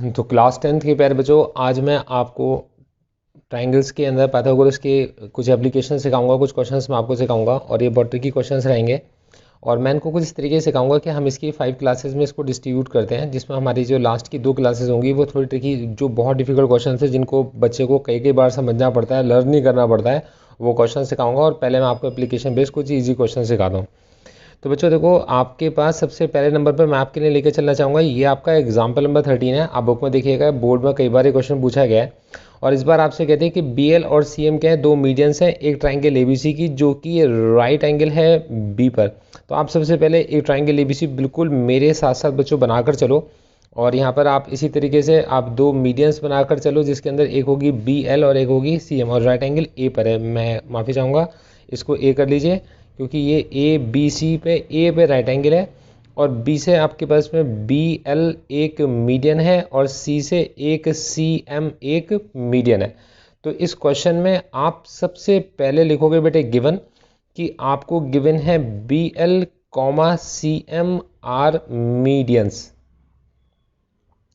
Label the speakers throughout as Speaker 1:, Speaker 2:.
Speaker 1: तो class 10th के प्यारे बच्चों, आज मैं आपको ट्राइंगल्स के अंदर पाइथागोरस के कुछ एप्लीकेशन सिखाऊंगा, कुछ क्वेश्चंस मैं आपको सिखाऊंगा और ये बहुत ट्रिकी क्वेश्चंस रहेंगे। और मैं इनको कुछ इस तरीके से सिखाऊंगा कि हम इसकी 5 क्लासेस में इसको डिस्ट्रीब्यूट करते हैं, जिसमें हमारी जो लास्ट की 2 क्लासेस होंगी वो थोड़ी ट्रिकी, जो बहुत डिफिकल्ट क्वेश्चन है जिनको बच्चे को कई कई बार समझना पड़ता है, लर्न नहीं करना पड़ता है, वो क्वेश्चन सिखाऊंगा। और पहले मैं आपको एप्लीकेशन बेस्ड कुछ ईजी क्वेश्चन सिखाता हूँ। तो बच्चों देखो, आपके पास सबसे पहले नंबर पर मैं आपके लिए लेकर चलना चाहूँगा, ये आपका एग्जाम्पल नंबर 13 है। आप बुक में देखिएगा, बोर्ड में कई बार ये क्वेश्चन पूछा गया है। और इस बार आपसे कहते हैं कि BL और CM क्या है, दो मीडियंस हैं एक ट्राइंगल ABC की, जो कि राइट एंगल है B पर। तो आप सबसे पहले एक ट्राइंगल ABC बिल्कुल मेरे साथ साथ बच्चों बनाकर चलो। और यहाँ पर आप इसी तरीके से आप दो मीडियंस बनाकर चलो, जिसके अंदर एक होगी BL और एक होगी CM, और राइट एंगल A पर है। मैं माफ़ी चाहूँगा, इसको A कर लीजिए, क्योंकि ये ABC पे A पे राइट एंगल है, और B से आपके पास में BL एक मीडियन है, और C से एक CM एक मीडियन है। तो इस क्वेश्चन में आप सबसे पहले लिखोगे बेटे गिवन, कि आपको गिवन है BL CM आर मीडियंस।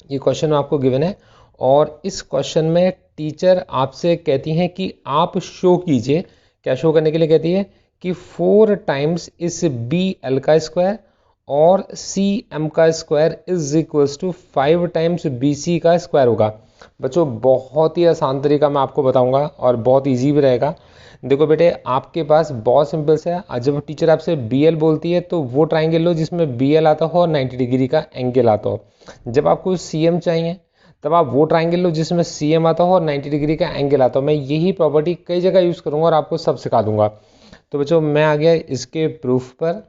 Speaker 1: ये क्वेश्चन आपको गिवन है, और इस क्वेश्चन में टीचर आपसे कहती हैं कि आप शो कीजिए। क्या शो करने के लिए कहती है? कि 4 टाइम्स इस BL का स्क्वायर और CM का square is equals to 5 times BC का स्क्वायर होगा। बच्चों बहुत ही आसान तरीका मैं आपको बताऊंगा और बहुत इजी भी रहेगा। देखो बेटे, आपके पास बहुत सिंपल सा है। जब टीचर आपसे BL बोलती है तो वो ट्राइंगल लो जिसमें BL आता हो और 90 डिग्री का एंगल आता हो। जब आपको CM चाहिए तब आप वो ट्राइंगल लो जिसमें CM आता हो और 90 डिग्री का एंगल आता हो। मैं यही प्रॉपर्टी कई जगह यूज़ करूंगा और आपको सब सिखा दूंगा। तो बच्चों मैं आ गया इसके प्रूफ पर,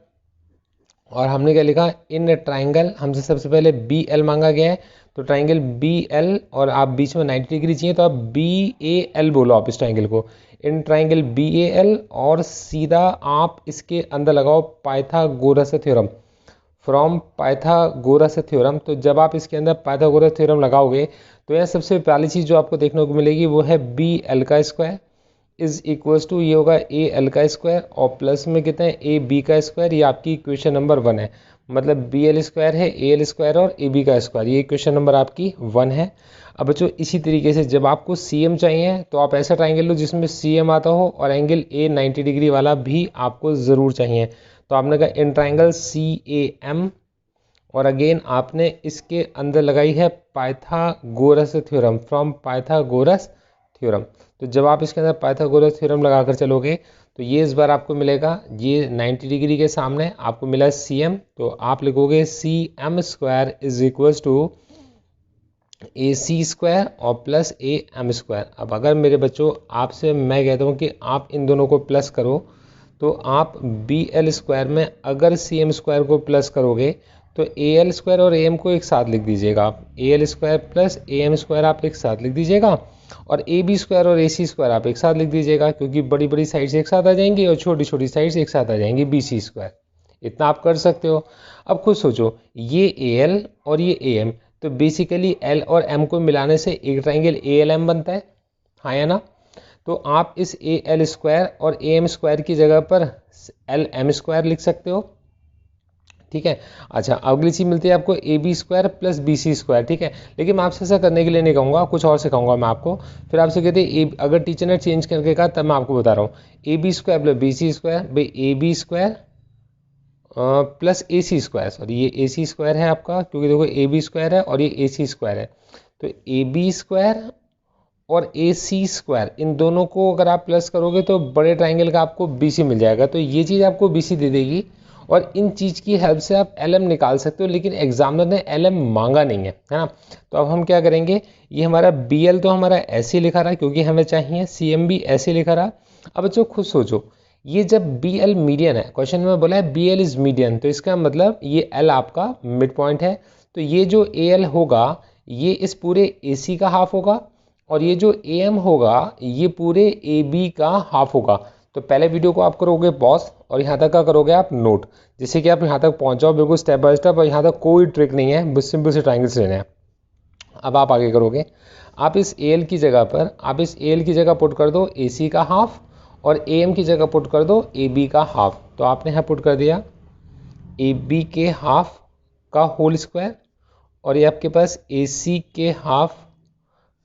Speaker 1: और हमने क्या लिखा? इन ट्राइंगल हमसे सबसे पहले BL मांगा गया है, तो ट्राइंगल BL, और आप बीच में 90 डिग्री चाहिए तो आप BAL बोलो आप इस ट्राइंगल को। इन ट्राइंगल BAL, और सीधा आप इसके अंदर लगाओ Pythagoras theorem, from Pythagoras theorem. तो जब आप इसके अंदर पाइथागोरस थ्योरम लगाओगे तो यह सबसे पहली चीज़ जो आपको देखने को मिलेगी वो है BL का स्क्वायर इज इक्वल्स टू, ये होगा AL का स्क्वायर, और प्लस में कितना है AB का स्क्वायर। ये आपकी इक्वेशन नंबर 1 है। मतलब BL स्क्वायर है, AL स्क्वायर और AB का स्क्वायर, ये इक्वेशन नंबर आपकी 1 है। अब बच्चों इसी तरीके से जब आपको CM चाहिए तो आप ऐसा ट्राइंगल लो जिसमें CM आता हो और एंगल A 90 डिग्री वाला भी आपको ज़रूर चाहिए। तो आपने कहा इन ट्राइंगल CAM, और अगेन आपने इसके अंदर लगाई है Pythagoras theorem, from Pythagoras theorem. तो जब आप इसके अंदर पाइथागोरस थ्योरम लगाकर चलोगे तो ये इस बार आपको मिलेगा, ये 90 डिग्री के सामने आपको मिला CM, तो आप लिखोगे CM square is equals to AC square और प्लस AM स्क्वायर। अब अगर मेरे बच्चों आपसे मैं कहता हूँ कि आप इन दोनों को प्लस करो, तो आप BL स्क्वायर में अगर CM स्क्वायर को प्लस करोगे तो AL स्क्वायर और AM को एक साथ लिख दीजिएगा। आप AL square plus AM square आप एक साथ लिख दीजिएगा, और AB स्क्वायर और AC स्क्वायर आप एक साथ लिख दीजिएगा, क्योंकि बड़ी बड़ी साइड्स एक साथ आ जाएंगी और छोटी छोटी साइड्स एक साथ आ जाएंगी, BC स्क्वायर। इतना आप कर सकते हो। अब खुद सोचो, ये AL और ये AM, तो बेसिकली L और M को मिलाने से एक ट्राइंगल ALM बनता है, हाँ या ना? तो आप इस AL स्क्वायर और AM स्क्वायर की जगह पर LM स्क्वायर लिख सकते हो। ठीक है। अच्छा, अगली चीज मिलती है आपको AB square plus BC square. ठीक है, लेकिन मैं आपसे ऐसा करने के लिए नहीं कहूँगा, कुछ और सिखाऊंगा मैं आपको। फिर आपसे कहते हैं अगर टीचर ने चेंज करके कहा तब मैं आपको बता रहा हूँ। AB square plus BC square, भाई AB square plus AC square, sorry ये AC स्क्वायर है आपका, क्योंकि देखो AB स्क्वायर है और ये AC स्क्वायर है। तो AB स्क्वायर और AC स्क्वायर, इन दोनों को अगर आप प्लस करोगे तो बड़े ट्राइंगल का आपको BC मिल जाएगा। तो ये चीज़ आपको BC दे देगी, और इन चीज़ की हेल्प से आप LM निकाल सकते हो, लेकिन एग्जामिनर ने LM मांगा नहीं है ना। तो अब हम क्या करेंगे, ये हमारा BL तो हमारा ऐसे लिखा रहा क्योंकि हमें चाहिए, CM भी ऐसे लिखा रहा। अब बच्चों खुद सोचो, ये जब BL मीडियन है, क्वेश्चन में बोला है BL इज मीडियन, तो इसका मतलब ये L आपका मिड पॉइंट है। तो ये जो AL होगा ये इस पूरे AC का हाफ होगा, और ये जो AM होगा ये पूरे AB का हाफ होगा। तो पहले वीडियो को आप करोगे पॉज, और यहाँ तक का करोगे आप नोट, जिससे कि आप यहाँ तक पहुँच जाओ बिल्कुल स्टेप बाय स्टेप, और यहाँ तक कोई ट्रिक नहीं है, बस सिंपल से ट्राइंगल्स लेने हैं। अब आप आगे करोगे, आप इस AL की जगह पर, आप इस AL की जगह पुट कर दो AC का हाफ, और AM की जगह पुट कर दो AB का हाफ। तो आपने यहाँ पुट कर दिया AB के हाफ का होल स्क्वायर, और ये आपके पास ए सी के हाफ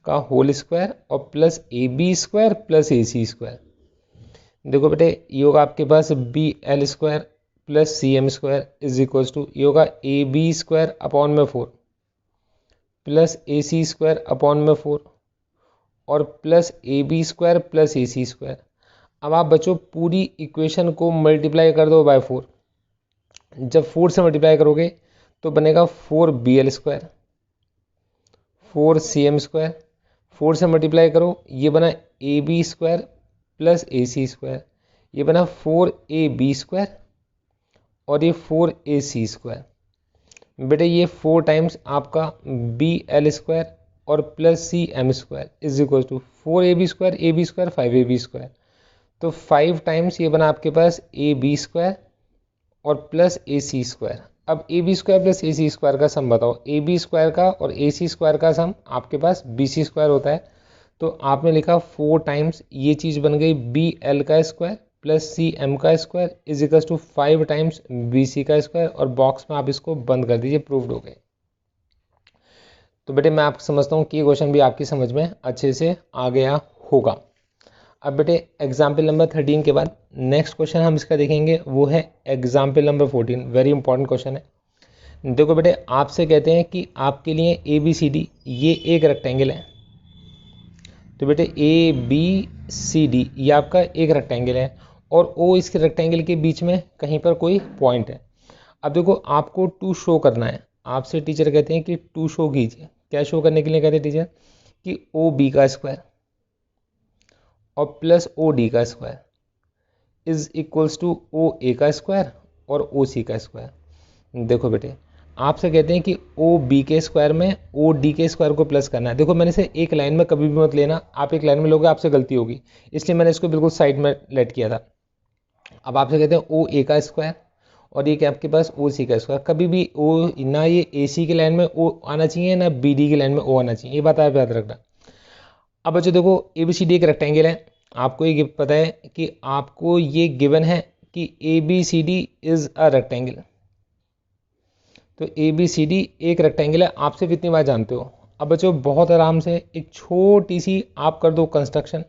Speaker 1: का होल स्क्वायर और plus A B square plus A C square. देखो बेटे ये होगा आपके पास B L square plus C M square is equals to ये होगा ए बी स्क्वायर अपॉन में 4 plus A C square upon में 4 और plus A B square plus A C square. अब आप बच्चों पूरी इक्वेशन को मल्टीप्लाई कर दो बाय 4। जब 4 से मल्टीप्लाई करोगे तो बनेगा 4 B L square 4 C M square. 4 से मल्टीप्लाई करो ये बना A B square plus A C square, ये बना 4 ए बी स्क्वायर और ये 4 ए सी स्क्वायर। बेटे ये 4 टाइम्स आपका बी एल स्क्वायर और plus C M square is equal to 4 A B square 5 A B square. तो 5 टाइम्स ये बना आपके पास ए बी स्क्वायर और प्लस ए सी स्क्वायर। अब A B square plus A C square का sum बताओ। ए बी स्क्वायर का और ए सी स्क्वायर का सम आपके पास बी सी स्क्वायर होता है। तो आपने लिखा 4 टाइम्स ये चीज़ बन गई बी एल का स्क्वायर प्लस सी एम का square is equals to 5 times B C का स्क्वायर और बॉक्स में आप इसको बंद कर दीजिए, प्रूव्ड हो गए। तो बेटे मैं आपको समझता हूँ कि ये क्वेश्चन भी आपकी समझ में अच्छे से आ गया होगा। अब बेटे एग्जाम्पल नंबर 13 के बाद नेक्स्ट क्वेश्चन हम इसका देखेंगे, वो है example number 14। Very important question है। देखो बेटे आपसे कहते हैं कि आपके लिए ए बी सी डी ये एक रेक्टेंगल है। तो बेटे ए बी सी डी ये आपका एक रेक्टेंगल है और ओ इसके रेक्टेंगल के बीच में कहीं पर कोई पॉइंट है। अब देखो आपको टू शो करना है। आपसे टीचर कहते हैं कि टू शो कीजिए। क्या शो करने के लिए कहते हैं टीचर कि ओ बी का स्क्वायर और प्लस ओ डी का square is equals to O A का स्क्वायर और ओ सी का स्क्वायर। देखो बेटे आपसे कहते हैं कि ओ बी के स्क्वायर में ओ डी के स्क्वायर को प्लस करना है। देखो मैंने इसे एक लाइन में कभी भी मत लेना, आप एक लाइन में लोगे आपसे गलती होगी, इसलिए मैंने इसको बिल्कुल साइड में लेट किया था। अब आपसे कहते हैं ओ ए का स्क्वायर और ये क्या आपके पास ओ सी का स्क्वायर। कभी भी ओ ना ये ए सी की लाइन में ओ आना चाहिए ना बी डी की लाइन में ओ आना चाहिए, ये बात आप याद रखना। अब बच्चों देखो ए बी सी डी एक रेक्टेंगल है। आपको ये पता है कि आपको ये गिवन है कि A B C D is a rectangle. तो ए बी सी डी एक रेक्टेंगल है, आप सिर्फ इतनी बात जानते हो। अब बच्चों बहुत आराम से एक छोटी सी आप कर दो कंस्ट्रक्शन।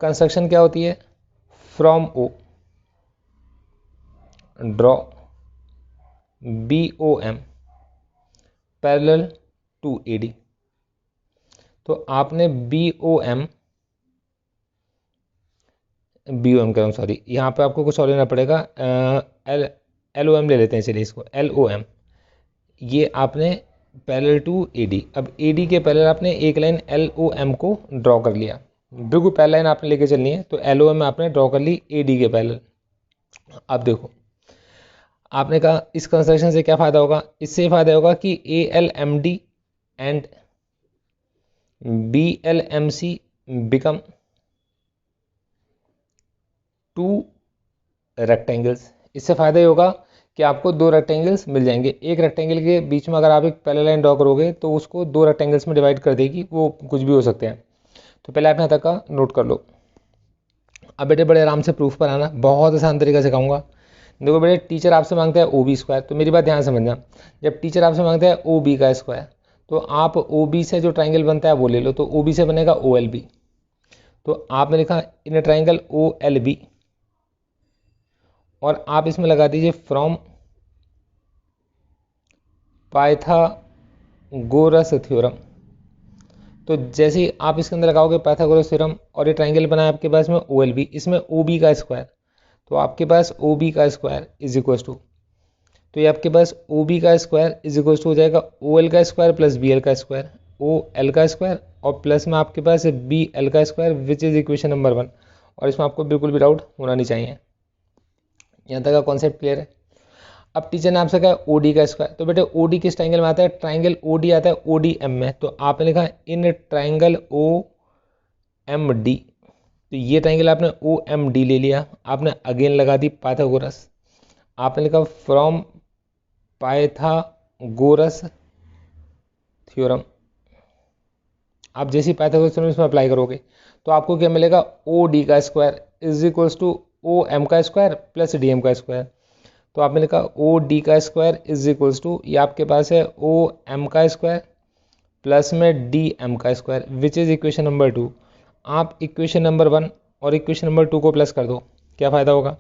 Speaker 1: कंस्ट्रक्शन क्या होती है? From O draw B O M parallel to A D. तो आपने बी ओ एम करूँ सॉरी, यहाँ पे आपको कुछ और लेना पड़ेगा। एल ओ एम ले लेते हैं, चलिए इसको एल ओ एम। ये आपने पैरेलल टू ए डी। अब ए डी के पैरेलल आपने एक लाइन एल ओ एम को ड्रॉ कर लिया, बिल्कुल पहला लाइन आपने लेके चलनी है। तो एल ओ एम आपने ड्रॉ कर ली ए डी के पैरेलल। अब देखो आपने कहा इस कंस्ट्रक्शन से क्या फ़ायदा होगा? इससे फ़ायदा होगा कि A L M D and B L M C become two rectangles. इससे फ़ायदा ये होगा कि आपको दो रेक्टेंगल्स मिल जाएंगे। एक रेक्टेंगल के बीच में अगर आप एक पैरेलल लाइन ड्रॉ करोगे तो उसको दो रेक्टेंगल्स में डिवाइड कर देगी, वो कुछ भी हो सकते हैं। तो पहले आप यहाँ तक का नोट कर लो। अब बेटे बड़े आराम से प्रूफ पर आना, बहुत आसान तरीका सिखाऊंगा। देखो बेटे टीचर आपसे मांगता है ओ बी स्क्वायर, तो मेरी बात ध्यान समझना। जब टीचर आपसे मांगता है ओ बी का स्क्वायर तो आप ओ बी से जो ट्राइंगल बनता है वो ले लो। तो ओ बी से बनेगा ओ एल बी। तो आपने लिखा in triangle O L B और आप इसमें लगा दीजिए फ्रॉम पाइथागोरस थ्योरम। तो जैसे ही आप इसके अंदर लगाओगे पाइथागोरस थ्योरम और ये ट्राइंगल बना है आपके पास में ओ एल बी, इसमें ओ बी का स्क्वायर। तो आपके पास ओ बी का स्क्वायर इज इक्वल टू, तो ये आपके पास ओ बी का स्क्वायर इज इक्वल टू हो जाएगा ओ एल का स्क्वायर प्लस बी एल का स्क्वायर, ओ एल का स्क्वायर और प्लस में आपके पास बी एल का square which is equation number 1। और इसमें आपको बिल्कुल भी डाउट होना नहीं चाहिए। यहाँ तक का कॉन्सेप्ट क्लियर है। अब टीचर ने आपसे कहा ओ डी का स्क्वायर, तो बेटे ओ डी किस ट्राइंगल में आता है? ट्राइंगल ओ डी आता है ओ डी एम में। तो आपने लिखा in triangle O M D. तो ये ट्राइंगल आपने ओ एम डी ले लिया, आपने अगेन लगा दी पाइथागोरस। आपने लिखा फ्रॉम पाइथागोरस थ्योरम। आप जैसे पाइथागोरस थ्योरम इसमें अप्लाई करोगे तो आपको क्या मिलेगा? ओ डी का square is equals to O M का स्क्वायर प्लस डी एम का स्क्वायर। तो आपने लिखा ओ डी का स्क्वायर इज इक्वल्स टू, ये आपके पास है ओ एम का स्क्वायर प्लस में डी एम का square which is equation number 2। आप इक्वेशन नंबर 1 और इक्वेशन नंबर 2 को प्लस कर दो, क्या फ़ायदा होगा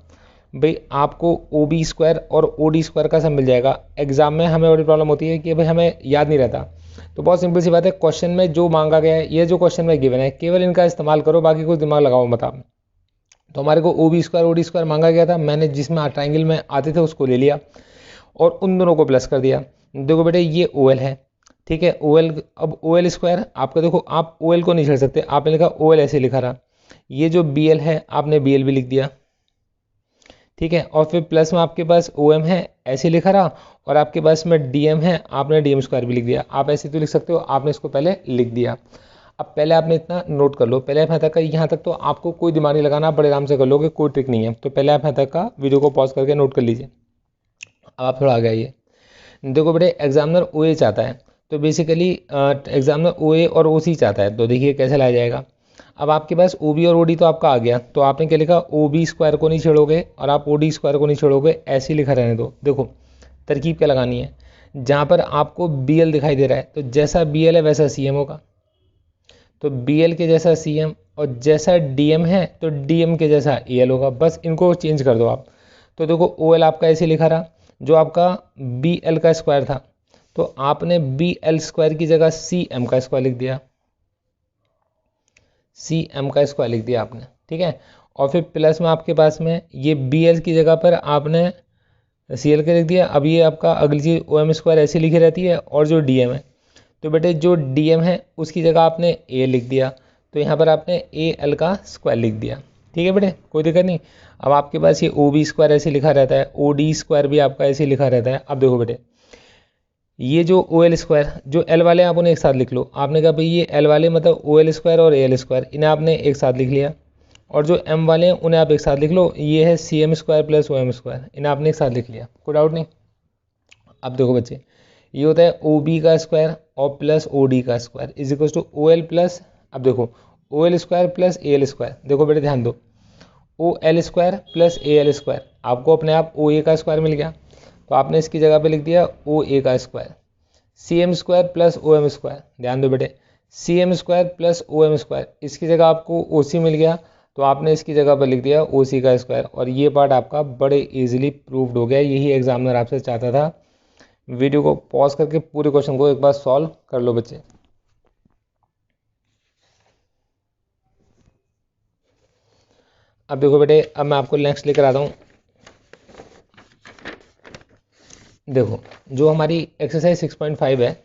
Speaker 1: भाई, आपको ओ बी स्क्वायर और ओ डी स्क्वायर का सब मिल जाएगा। एग्जाम में हमें बड़ी प्रॉब्लम होती है कि भाई हमें याद नहीं रहता, तो बहुत सिंपल सी बात है, क्वेश्चन में जो मांगा गया है, ये जो क्वेश्चन में गिवन है, केवल इनका इस्तेमाल करो, बाकी कुछ दिमाग लगाओ मत आप। तो हमारे को O B square O D square मांगा गया था, मैंने जिसमें ट्राइंगल में आते थे उसको ले लिया और उन दोनों को प्लस कर दिया। देखो बेटे ये ओ एल है, ठीक है, ओ एल, अब ओ एल स्क्वायर आपका देखो, आप ओ एल को नहीं छेड़ सकते, आपने लिखा ओ एल ऐसे लिखा रहा, ये जो बी एल है आपने बी एल भी लिख दिया, ठीक है, और फिर प्लस में आपके पास ओ एम है ऐसे लिखा रहा, और आपके पास में डी एम है, आपने डी एम स्क्वायर भी लिख दिया। आप ऐसे तो लिख सकते हो, आपने इसको पहले लिख दिया। अब पहले आपने इतना नोट कर लो, पहले यहाँ तक का, यहाँ तक तो आपको कोई दिमाग नहीं लगाना, बड़े आराम से कर लोगे, कोई ट्रिक नहीं है। तो पहले आप यहाँ तक का वीडियो को पॉज करके नोट कर लीजिए। अब आप थोड़ा आगे आइए, देखो बेटे एग्जामिनर ओ ए चाहता है, तो बेसिकली एग्जामिनर ओ ए और ओ सी चाहता है, तो देखिए कैसे लाया जाएगा। अब आपके पास ओ बी और ओ डी तो आपका आ गया, तो आपने क्या लिखा, ओ बी स्क्वायर को नहीं छेड़ोगे और आप ओ डी स्क्वायर को नहीं छेड़ोगे, ऐसे ही लिखा रहने दो। देखो तरकीब क्या लगानी है, जहाँ पर आपको बी एल दिखाई दे रहा है, तो जैसा बी एल है वैसा सी एम होगा, तो बी एल के जैसा सी एम, और जैसा डी एम है तो डी एम के जैसा ए एल होगा, बस इनको चेंज कर दो आप। तो देखो ओ एल आपका ऐसे लिखा रहा, जो आपका बी एल का स्क्वायर था, तो आपने बी एल स्क्वायर की जगह सी एम का स्क्वायर लिख दिया, सी एम का स्क्वायर लिख दिया आपने, ठीक है। और फिर प्लस में आपके पास में ये बी एल की जगह पर आपने सी एल का लिख दिया। अब ये आपका अगली चीज़ ओ एम स्क्वायर ऐसी लिखी रहती है, और जो डी एम है, तो बेटे जो डी एम है उसकी जगह आपने ए लिख दिया, तो यहाँ पर आपने ए एल का स्क्वायर लिख दिया, ठीक है बेटे, कोई दिक्कत नहीं। अब आपके पास ये ओ बी स्क्वायर ऐसे लिखा रहता है, ओ डी स्क्वायर भी आपका ऐसे लिखा रहता है। अब देखो बेटे, ये जो ओ एल स्क्वायर, जो एल वाले आप उन्हें एक साथ लिख लो, आपने कहा भाई ये एल वाले मतलब ओ एल स्क्वायर और ए एल स्क्वायर, इन्हें आपने एक साथ लिख लिया, और जो एम वाले हैं उन्हें आप एक साथ लिख लो, ये है C M square plus O M square, इन्हें आपने एक साथ लिख लिया, कोई डाउट नहीं। अब देखो बच्चे, ये होता है ओ बी का स्क्वायर और प्लस ओ डी का square is equal to O L plus, अब देखो O L square plus A L square, देखो बेटे ध्यान दो, O L square plus A L square, आपको अपने आप ओ ए का स्क्वायर मिल गया, तो आपने इसकी जगह पे लिख दिया ओ ए का square. C M square plus O M square, ध्यान दो बेटे, C M square plus O M square, इसकी जगह आपको ओ सी मिल गया, तो आपने इसकी जगह पर लिख दिया ओ सी का स्क्वायर, और ये पार्ट आपका बड़े इजीली प्रूव्ड हो गया। यही एग्जामिनर आपसे चाहता था। वीडियो को पॉज करके पूरे क्वेश्चन को एक बार सॉल्व कर लो बच्चे। अब देखो बेटे, अब मैं आपको नेक्स्ट लेकर आता हूँ। देखो जो हमारी एक्सरसाइज 6.5 है,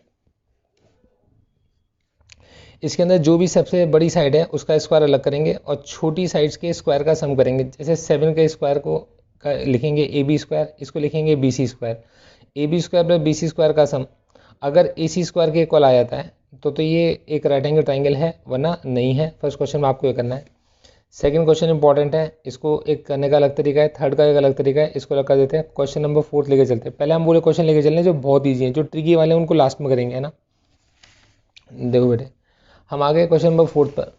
Speaker 1: इसके अंदर जो भी सबसे बड़ी साइड है उसका स्क्वायर अलग करेंगे, और छोटी साइड्स के स्क्वायर का सम करेंगे। जैसे 7 के स्क्वायर को लिखेंगे ए बी स्क्वायर, इसको लिखेंगे B C square, A B square plus B C square का सम अगर ए सी स्क्वायर के इक्वल आ जाता है तो ये एक राइट एंगल ट्राइंगल है, वरना नहीं है। फर्स्ट क्वेश्चन में आपको ये करना है। सेकंड क्वेश्चन इंपॉर्टेंट है, इसको एक करने का अलग तरीका है, थर्ड का एक अलग तरीका है, इसको अलग कर देते हैं। क्वेश्चन नंबर 4 लेके चलते हैं। पहले हम पूरे क्वेश्चन लेके चल रहे हैं जो बहुत ईजी है, जो ट्रिकी वाले हैं उनको लास्ट में करेंगे, है ना। देखो बेटे, हम आ गए क्वेश्चन नंबर 4 पर।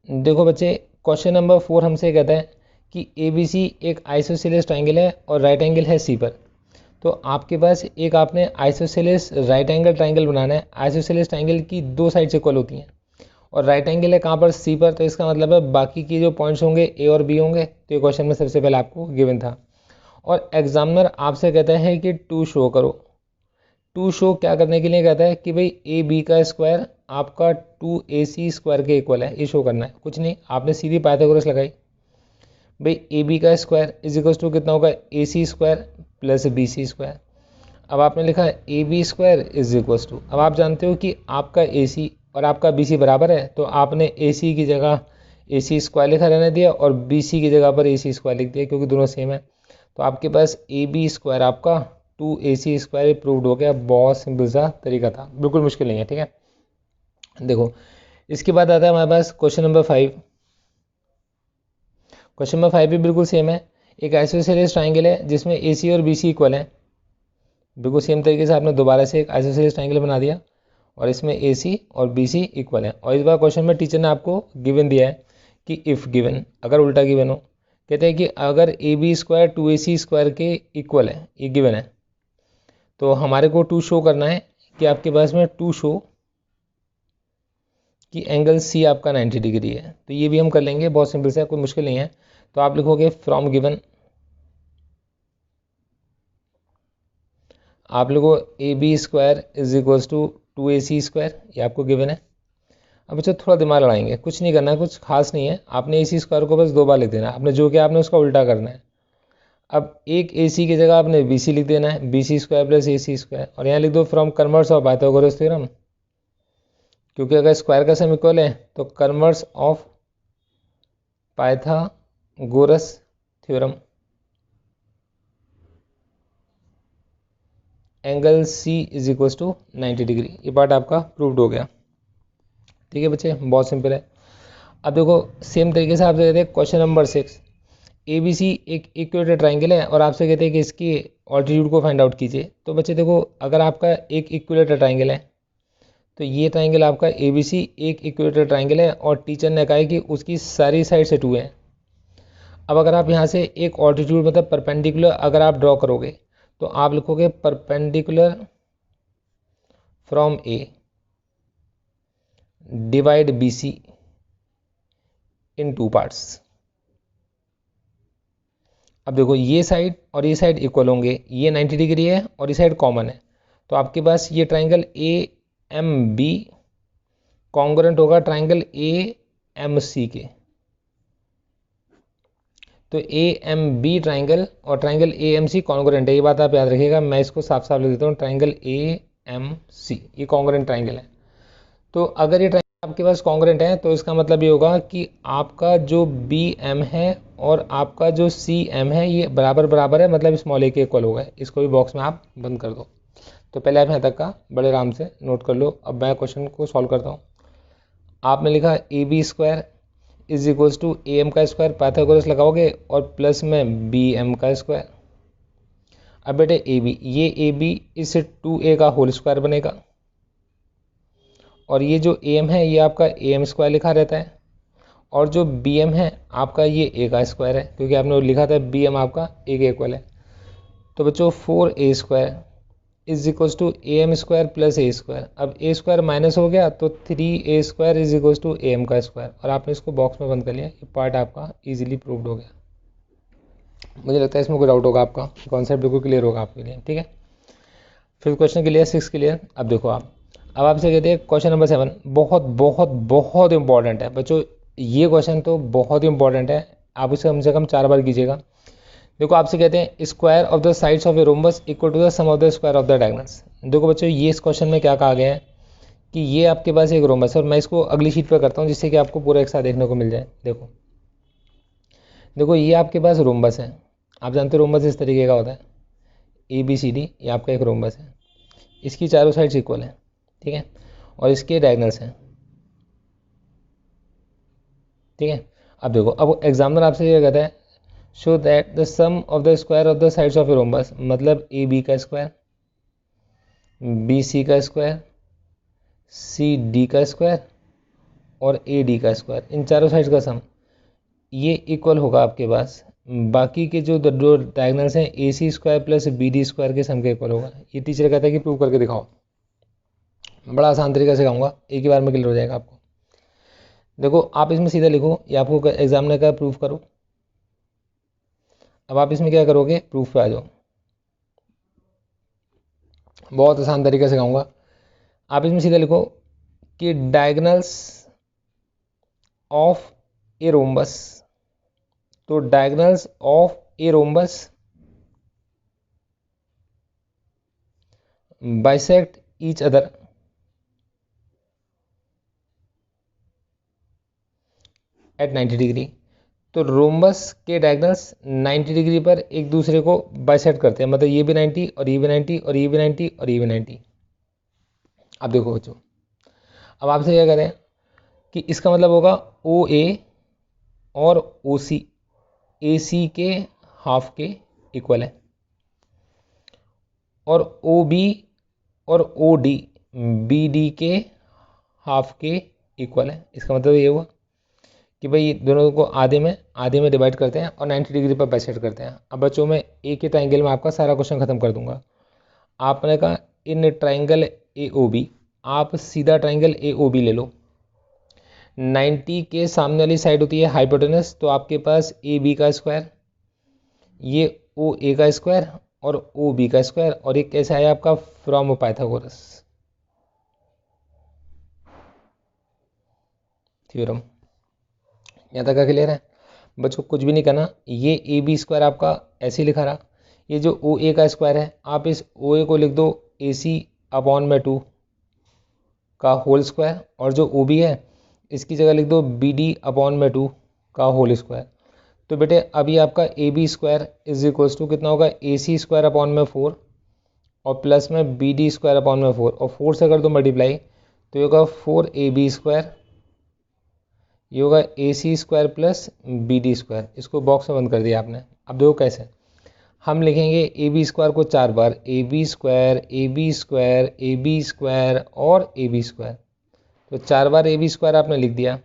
Speaker 1: देखो बच्चे, क्वेश्चन नंबर 4 हमसे कहता है कि ए बी सी एक आइसोसेलेस ट्राइंगल है और राइट एंगल है सी पर। तो आपके पास एक आपने आइसोसेलेस राइट एंगल ट्राइंगल बनाना है। आइसोसेलेस ट्राइंगल की दो साइड्स इक्वल होती हैं, और राइट एंगल है कहाँ पर, सी पर, तो इसका मतलब है बाकी के जो पॉइंट्स होंगे ए और बी होंगे। तो ये क्वेश्चन में सबसे पहले आपको गिवन था, और एग्जामिनर आपसे कहता है कि टू शो करो। टू शो क्या करने के लिए कहता है कि भाई ए बी का स्क्वायर आपका 2ac स्क्वायर के इक्वल है, ये शो करना है। कुछ नहीं, आपने सीधी पाइथागोरस लगाई, भाई ए बी का स्क्वायर इज इक्वल टू कितना होगा, A C square plus B C square. अब आपने लिखा A B square is equal to, अब आप जानते हो कि आपका ए सी और आपका बी सी बराबर है, तो आपने ए सी की जगह ए सी स्क्वायर लिखा रहने दिया, और बी सी की जगह पर ए सी स्क्वायर लिख दिया, क्योंकि दोनों सेम है। तो आपके पास ए बी स्क्वायर आपका 2ac स्क्वायर प्रूव्ड हो गया। बहुत सिंपल सा तरीका था, बिल्कुल मुश्किल नहीं है, ठीक है। देखो इसके बाद आता है हमारे पास क्वेश्चन नंबर 5। क्वेश्चन नंबर 5 भी बिल्कुल सेम है। एक आइसोसेलेस ट्राइंगल है जिसमें ए सी और बी सी इक्वल है। बिल्कुल सेम तरीके से आपने दोबारा से एक आइसोसेलेस ट्राइंगल बना दिया, और इसमें ए सी और बी सी इक्वल है। और इस बार क्वेश्चन में टीचर ने आपको गिवन दिया है कि इफ़ गिवन, अगर उल्टा गिवन हो कहते हैं कि अगर A B square 2ac square के इक्वल है, ये गिवन है, तो हमारे को 2 शो करना है कि आपके पास में 2 शो कि एंगल सी आपका 90 डिग्री है। तो ये भी हम कर लेंगे, बहुत सिंपल से है, कोई मुश्किल नहीं है। तो आप लिखोगे फ्रॉम गिवन, आप लोगों A B square is equals to 2ac square, ये आपको गिवन है। अब बच्चों थोड़ा दिमाग लगाएंगे, कुछ नहीं करना है, कुछ खास नहीं है, आपने ac स्क्वायर को बस 2 बार लिख देना है, आपने जो किया आपने उसका उल्टा करना है। अब एक ac की जगह आपने bc लिख देना है, bc square plus ac square, और यहाँ लिख दो from converse of Pythagoras theorem, क्योंकि अगर स्क्वायर का सम इक्वल है तो converse of Pythagoras theorem, angle C is equal to 90 degree. ये पार्ट आपका प्रूव्ड हो गया। ठीक है बच्चे, बहुत सिंपल है। अब देखो सेम तरीके से आपसे कहते हैं question number 6, A B C एक इक्वेटर ट्राइंगल है और आपसे कहते हैं कि इसकी ऑल्टीट्यूड को फाइंड आउट कीजिए। तो बच्चे देखो, अगर आपका एक इक्वेटर ट्राइंगल है तो ये ट्राइंगल आपका ए बी सी एक इक्वेटर ट्राइंगल है और टीचर ने कहा है कि उसकी सारी साइड से 2 है। अब अगर आप यहाँ से एक ऑल्टीट्यूड मतलब परपेंडिकुलर अगर आप ड्रॉ करोगे तो आप लिखोगे perpendicular from A divide B C in 2 parts. अब देखो ये साइड और ये साइड इक्वल होंगे, ये 90 डिग्री है और ये साइड कॉमन है, तो आपके पास ये triangle A M B congruent होगा ट्राइंगल ए एम सी के। तो ए एम बी ट्राइंगल और triangle A M C congruent है, ये बात आप याद रखिएगा। मैं इसको साफ साफ लिख देता हूँ, ट्राइंगल ए एम सी ये कॉन्ग्रुएंट ट्राइंगल है। तो अगर ये ट्राइंगल आपके पास कॉन्ग्रुएंट है तो इसका मतलब ये होगा कि आपका जो बी एम है और आपका जो सी एम है ये बराबर बराबर है, मतलब स्मॉल ए के इक्वल होगा। इसको भी बॉक्स में आप बंद कर दो। तो पहले आप यहाँ तक का बड़े आराम से नोट कर लो। अब मैं क्वेश्चन को सॉल्व करता हूँ। आपने लिखा A B square is equals to A M का स्क्वायर, पाइथागोरस लगाओगे और प्लस में बी एम का स्क्वायर। अब बेटे ए बी, ये ए बी इस 2a का होल स्क्वायर बनेगा और ये जो ए एम है ये आपका ए एम स्क्वायर लिखा रहता है और जो बी एम है आपका ये ए का स्क्वायर है, क्योंकि आपने लिखा था बी एम आपका ए के इक्वल है। तो बच्चों 4a square is equals to A M square plus A square. अब ए स्क्वायर माइनस हो गया तो 3a square is equals to A M का स्क्वायर, और आपने इसको बॉक्स में बंद कर लिया। ये पार्ट आपका इजीली प्रूव्ड हो गया। मुझे लगता है इसमें कोई डाउट होगा, आपका कॉन्सेप्ट बिल्कुल क्लियर होगा आपके लिए। ठीक है, फिर क्वेश्चन क्लियर, 6 क्लियर। अब देखो आप, अब आपसे कहते हैं क्वेश्चन नंबर 7, बहुत बहुत बहुत इंपॉर्टेंट है बच्चों। ये क्वेश्चन तो बहुत इंपॉर्टेंट है, आप इसे कम से कम 4 बार कीजिएगा। देखो आपसे कहते हैं square of the sides of a rhombus equal to the sum of the square of the diagonals. देखो बच्चों, ये इस क्वेश्चन में क्या कहा गया है कि ये आपके पास एक रोम्बस है, और मैं इसको अगली शीट पर करता हूँ जिससे कि आपको पूरा एक साथ देखने को मिल जाए। देखो देखो ये आपके पास रोम्बस है, आप जानते हो रोम्बस इस तरीके का होता है, ए बी सी डी, ये आपका एक रोम्बस है। इसकी चारों साइड्स इक्वल है, ठीक है, और इसके डायगोनल्स हैं। ठीक है, अब देखो, अब एग्जामिनर आपसे ये कहता है show that the sum of the square of the sides of a rhombus, मतलब ए बी का स्क्वायर, बी सी का स्क्वायर, सी डी का स्क्वायर और ए डी का स्क्वायर, इन चारों साइड्स का सम ये इक्वल होगा आपके पास बाकी के जो डायगोनल्स हैं A C square plus B D square के सम के इक्वल होगा। ये टीचर कहता है कि प्रूव करके दिखाओ। बड़ा आसान तरीका से कहूँगा, एक ही बार में क्लियर हो जाएगा आपको। देखो आप इसमें सीधा लिखो, ये आपको एग्जाम ने कहा प्रूफ करो। अब आप इसमें क्या करोगे, प्रूफ पे आ जाओ। बहुत आसान तरीके से कहूँगा, आप इसमें सीधा लिखो कि डायगोनल्स ऑफ ए रोम्बस, तो diagonals of a rhombus bisect each other at 90 degree. तो रोम्बस के डायगोनल्स 90 डिग्री पर एक दूसरे को बाइसेक्ट करते हैं, मतलब ये भी 90 और ये भी 90 और ये भी 90 और ये भी 90। अब देखो बच्चों, अब आपसे क्या करें कि इसका मतलब होगा ओ ए और ओ सी ए सी के हाफ के इक्वल है, और ओ बी और ओ डी बी डी के हाफ के इक्वल है। इसका मतलब ये हुआ कि भाई दोनों को आधे में डिवाइड करते हैं और 90 डिग्री पर बाइसेक्ट करते हैं। अब बच्चों में एक ही ट्राइंगल में आपका सारा क्वेश्चन खत्म कर दूंगा। आपने कहा in triangle A O B, आप सीधा ट्राइंगल ए ओ बी ले लो। 90 के सामने वाली साइड होती है हाइपोटेनस, तो आपके पास ए बी का स्क्वायर, ये ओ ए का स्क्वायर और ओ बी का स्क्वायर, और ये कैसे आया आपका फ्रॉम पाइथागोरस थ्योरम। यहाँ तक का क्लियर है बच्चों? कुछ भी नहीं करना, ये ए बी स्क्वायर आपका ऐसे ही लिखा रहा, ये जो ओ ए का स्क्वायर है आप इस ओ ए को लिख दो ए सी अपॉन में 2 का होल स्क्वायर, और जो ओ बी है इसकी जगह लिख दो बी डी अपॉन में 2 का होल स्क्वायर। तो बेटे अभी आपका A B square is equals to कितना होगा, ए सी स्क्वायर अपॉन में 4 और प्लस में बी डी स्क्वायर अपॉन में 4, और 4 से अगर दो मल्टीप्लाई तो ये होगा 4 ए बी स्क्वायर, ये होगा A C square plus B D square. इसको बॉक्स में बंद कर दिया आपने। अब देखो कैसे हम लिखेंगे ए बी स्क्वायर को 4 बार, A B square, A B square, A B square और ए बी स्क्वायर। तो 4 बार ए बी स्क्वायर आपने लिख दिया,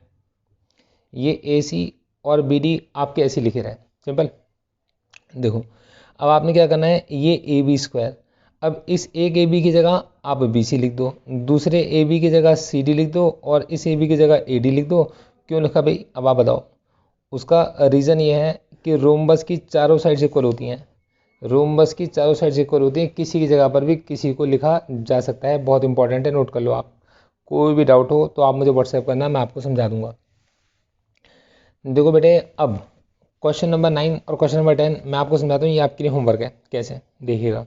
Speaker 1: ये ए सी और बी डी आपके ऐसे लिखे रहे, सिंपल। देखो अब आपने क्या करना है, ये ए बी स्क्वायर, अब इस एक ए बी की जगह आप बी सी लिख दो, दूसरे ए बी की जगह सी डी लिख दो, और इस ए बी की जगह ए डी लिख दो। क्यों लिखा भाई, अब आप बताओ। उसका रीज़न ये है कि रोम्बस की चारों साइड्स इक्वल होती हैं, रोम्बस की चारों साइड्स इक्वल होती हैं, किसी की जगह पर भी किसी को लिखा जा सकता है। बहुत इंपॉर्टेंट है, नोट कर लो आप। कोई भी डाउट हो तो आप मुझे व्हाट्सएप करना, मैं आपको समझा दूंगा। देखो बेटे अब क्वेश्चन नंबर 9 और क्वेश्चन नंबर 10 मैं आपको समझाता हूँ, ये आपके लिए होमवर्क है। कैसे देखिएगा,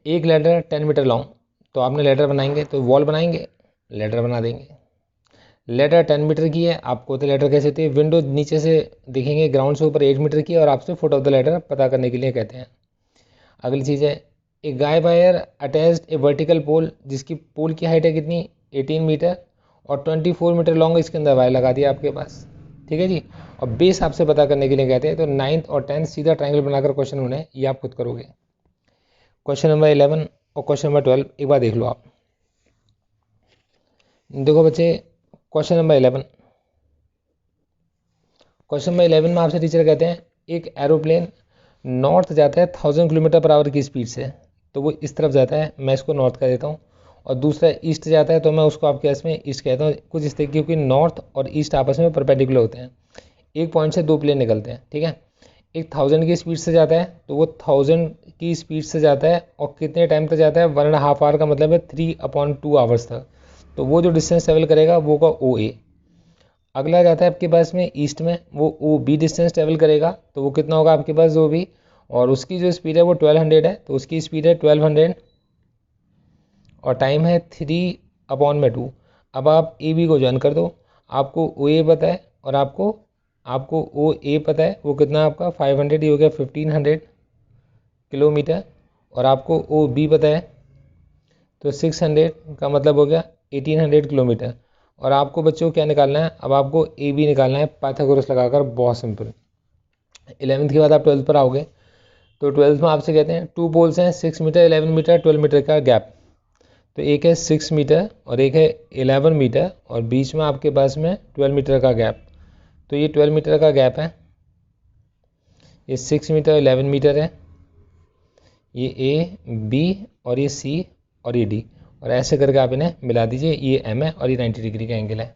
Speaker 1: एक लेटर 10 मीटर लॉन्ग, तो आपने लेटर बनाएंगे तो वॉल बनाएंगे, लेटर बना देंगे। लेटर 10 मीटर की है, आपको तो लेटर कैसे होती है, विंडो नीचे से देखेंगे, ग्राउंड से ऊपर 8 मीटर की है, और आपसे फुट ऑफ द लेटर पता करने के लिए कहते हैं। अगली चीज़ है ए गाय वायर अटैच्ड ए वर्टिकल पोल, जिसकी पोल की हाइट है कितनी 18 मीटर और 24 मीटर लॉन्ग इसके अंदर वायर लगा दिया आपके पास, ठीक है जी। और बेस आपसे पता करने के लिए कहते हैं। तो 9th और 10th सीधा ट्राइंगल बनाकर क्वेश्चन होने, ये आप खुद करोगे। क्वेश्चन नंबर 11 और क्वेश्चन नंबर 12 एक बार देख लो आप। देखो बच्चे क्वेश्चन नंबर 11, क्वेश्चन नंबर 11 में आपसे टीचर कहते हैं एक एरोप्लेन नॉर्थ जाता है 1000 किलोमीटर पर आवर की स्पीड से, तो वो इस तरफ जाता है, मैं इसको नॉर्थ कह देता हूँ, और दूसरा ईस्ट जाता है तो मैं उसको आपके इसमें ईस्ट कहता हूँ। कुछ इस तरीके, क्योंकि नॉर्थ और ईस्ट आपस में परपेंडिकुलर होते हैं। एक पॉइंट से दो प्लेन निकलते हैं, ठीक है। एक 1000 की स्पीड से जाता है, तो वो 1000 की स्पीड से जाता है, और कितने टाइम तक जाता है, 1.5 आवर का मतलब है 3/2 आवर्स तक। तो वो जो डिस्टेंस ट्रेवल करेगा वो का ओ ए। अगला जाता है आपके पास में ईस्ट में, वो ओ बी डिस्टेंस ट्रेवल करेगा, तो वो कितना होगा आपके पास ओ बी, और उसकी जो स्पीड है वो 1200 है, तो उसकी स्पीड है 1200 और टाइम है 3/2। अब आप ए बी को ज्वाइन कर दो, आपको ओ ए पता है और आपको ओ ए पता है, वो कितना है आपका 500, ये हो गया 1500 किलोमीटर, और आपको ओ बी पता है तो 600 का मतलब हो गया 1800 किलोमीटर। और आपको बच्चों क्या निकालना है, अब आपको ए बी निकालना है पाइथागोरस लगाकर, बहुत सिंपल। 11th के बाद आप 12th पर आओगे, तो 12th में आपसे कहते हैं 2 पोल्स हैं 6 मीटर 11 मीटर 12 मीटर का गैप, तो एक है 6 मीटर और एक है 11 मीटर, और बीच में आपके पास में 12 मीटर का गैप। तो ये 12 मीटर का गैप है, ये 6 मीटर 11 मीटर है, ये ए बी और ये सी और ये डी, और ऐसे करके आप इन्हें मिला दीजिए। ये एम है और ये 90 डिग्री का एंगल है।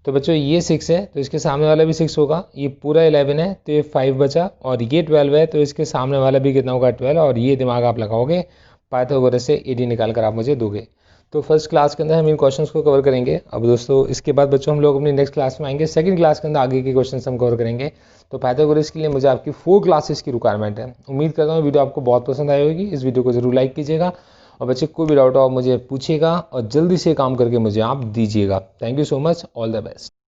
Speaker 1: तो बच्चों ये 6 है तो इसके सामने वाला भी 6 होगा, ये पूरा 11 है तो ये 5 बचा, और ये 12 है तो इसके सामने वाला भी कितना होगा 12, और ये दिमाग आप लगाओगे, पाइथागोरस से ए डी निकाल कर आप मुझे दोगे। तो फर्स्ट क्लास के अंदर हम इन क्वेश्चंस को कवर करेंगे। अब दोस्तों इसके बाद बच्चों हम लोग अपनी नेक्स्ट क्लास में आएंगे, सेकंड क्लास के अंदर आगे के क्वेश्चंस हम कवर करेंगे। तो पाइथागोरस के लिए मुझे आपकी 4 क्लासेस की रिक्वायरमेंट है। उम्मीद करता हूँ वीडियो आपको बहुत पसंद आई होगी। इस वीडियो को जरूर लाइक कीजिएगा, और बच्चे कोई भी डाउट हो आप मुझे पूछिएगा, और जल्दी से काम करके मुझे आप दीजिएगा। Thank you so much, all the best.